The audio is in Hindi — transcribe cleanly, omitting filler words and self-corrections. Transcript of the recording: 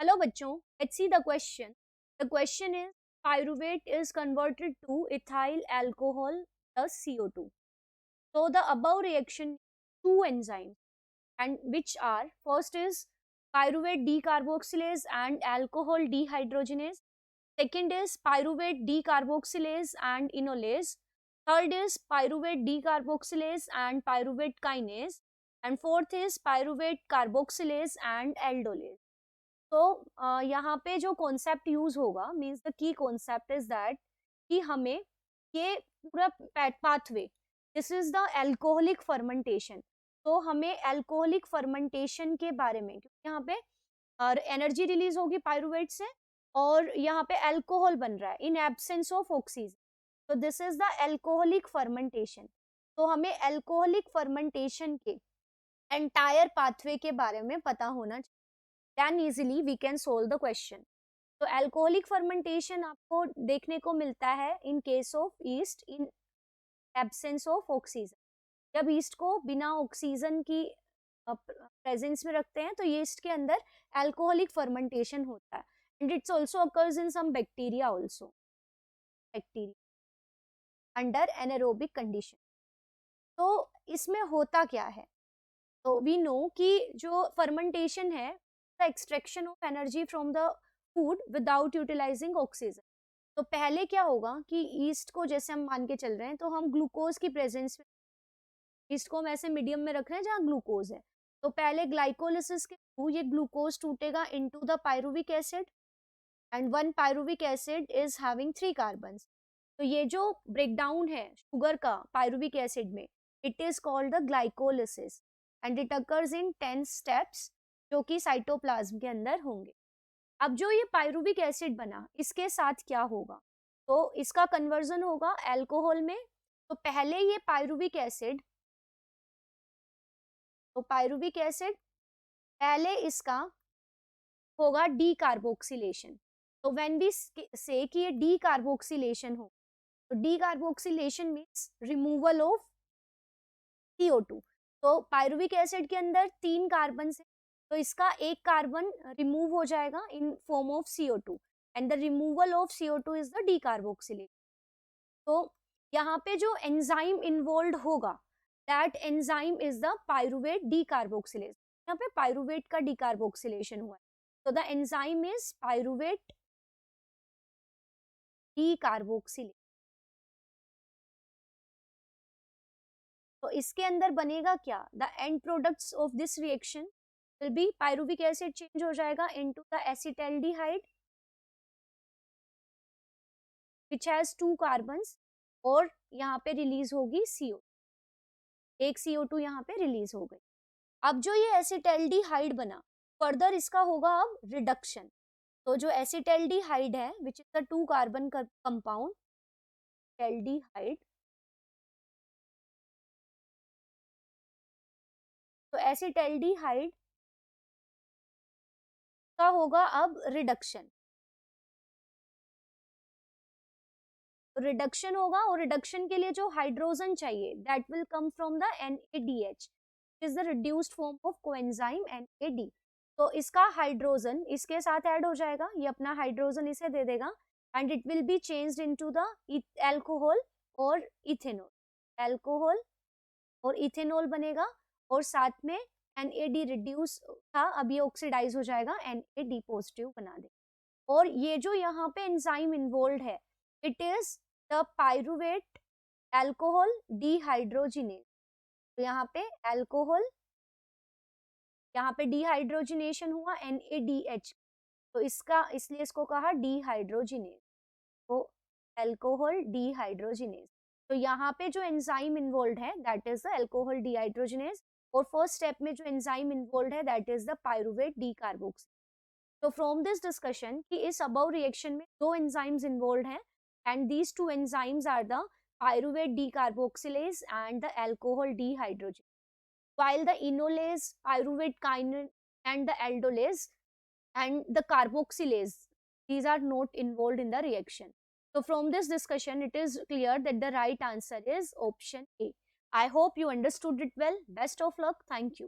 हेलो बच्चों, let's see the question. The question is pyruvate is converted to ethyl alcohol plus CO2. So the above reaction two enzymes and which are first is pyruvate decarboxylase and alcohol dehydrogenase. Second is pyruvate decarboxylase and enolase. Third is pyruvate decarboxylase and pyruvate kinase. And fourth is pyruvate carboxylase and aldolase. तो यहाँ पे जो कॉन्सेप्ट यूज होगा means the key concept is that कि हमें ये पूरा pathway, this is the alcoholic fermentation. तो हमें एल्कोहलिक फर्मेंटेशन के बारे में, क्योंकि यहाँ पे एनर्जी रिलीज होगी पायरुवेट से और यहाँ पे अल्कोहल बन रहा है इन एब्सेंस ऑफ ऑक्सीजन. तो this is the alcoholic fermentation. तो हमें एल्कोहलिक फर्मेंटेशन के एंटायर पाथवे के बारे में पता होना चाहिए. then easily we can solve the question. तो अल्कोहलिक फर्मेंटेशन आपको देखने को मिलता है in case of east in absence of oxygen. जब ईस्ट को बिना ऑक्सीजन की प्रेजेंस में रखते हैं तो ईस्ट के अंदर अल्कोहलिक फर्मेंटेशन होता है. And it's also occurs in some bacteria also, bacteria under anaerobic condition. तो इसमें होता क्या है? तो वी नो कि जो फर्मेंटेशन है the extraction of energy from the food without utilising oxygen. तो पहले क्या होगा कि ईस्ट को जैसे हम मान के चल रहे हैं तो हम ग्लूकोज की प्रेजेंस में, ईस्ट को हम ऐसे मीडियम में रख रहे हैं जहाँ ग्लूकोज है. तो पहले ग्लाइकोलिसिस के थ्रू ये ग्लूकोज टूटेगा into the pyruvic acid and one pyruvic acid is having 3 carbons. तो ये जो ब्रेकडाउन है शुगर का पायरुविक एसिड में, it is called the glycolysis and it occurs in 10 steps जो कि साइटोप्लाज्म के अंदर होंगे. अब जो ये पायरुविक एसिड बना इसके साथ क्या होगा? तो इसका कन्वर्जन होगा अल्कोहल में. तो पहले ये पायरुविक एसिड, तो पायरुविक एसिड पहले इसका होगा डीकार्बोक्सिलेशन. तो व्हेन वी से कि ये डीकार्बोक्सिलेशन हो, तो decarboxylation means removal of CO2. तो पायरुविक एसिड के अंदर 3 कार्बन है, तो इसका एक कार्बन रिमूव हो जाएगा in form of CO2 and the removal of CO2 is the decarboxylation. तो यहाँ पे जो एंजाइम इन्वॉल्व होगा that enzyme is the pyruvate decarboxylase. यहाँ पे पायरुवेट का डीकार्बोक्सिलेशन हुआ है. तो the enzyme is pyruvate decarboxylase. तो इसके अंदर बनेगा क्या? The end products of this reaction will be pyruvic acid change हो जाएगा into the acetaldehyde which has 2 carbons और यहाँ पे रिलीज होगी CO, एक CO2 यहाँ पे रिलीज हो गई. अब जो ये एसिटाल्डिहाइड बना फर्दर इसका होगा अब रिडक्शन. तो जो एसिटाल्डिहाइड है which is the 2 carbon compound aldehyde, तो एसिटाल्डिहाइड का होगा अब रिडक्शन. रिडक्शन होगा और रिडक्शन के लिए जो हाइड्रोजन चाहिए that will come from the NADH is the reduced form of coenzyme NAD. तो इसका हाइड्रोजन इसके साथ ऐड हो जाएगा, ये अपना हाइड्रोजन इसे दे देगा and it will be changed into the alcohol और इथेनॉल. अल्कोहल और इथेनॉल बनेगा और साथ में NAD रिड्यूस था, अब ये ऑक्सीडाइज हो जाएगा, NAD पॉजिटिव बना दे. और ये जो यहाँ पे एंजाइम इन्वॉल्व है it is the pyruvate alcohol dehydrogenase. तो यहाँ पे अल्कोहल, यहाँ पे डिहाइड्रोजिनेशन हुआ NADH, तो इसका इसलिए इसको कहा डिहाइड्रोजिनेज. तो अल्कोहल डिहाइड्रोजिनेज. तो यहाँ पे जो एंजाइम इन्वॉल्व है that is the alcohol dehydrogenase और फर्स्ट स्टेप में जो एंजाइम इन्वॉल्व है that is the pyruvate decarboxylase. तो फ्रॉम दिस डिस्कशन कि इस अबव रिएक्शन में 2 एंजाइम्स इन्वॉल्व हैं and these 2 enzymes are the pyruvate decarboxylase and the alcohol dehydrogenase, while the enolase, pyruvate kinase and the aldolase and the carboxylase, these are not involved in the reaction. So from this discussion it is clear that the right answer is option A. I hope you understood it well. Best of luck. Thank you.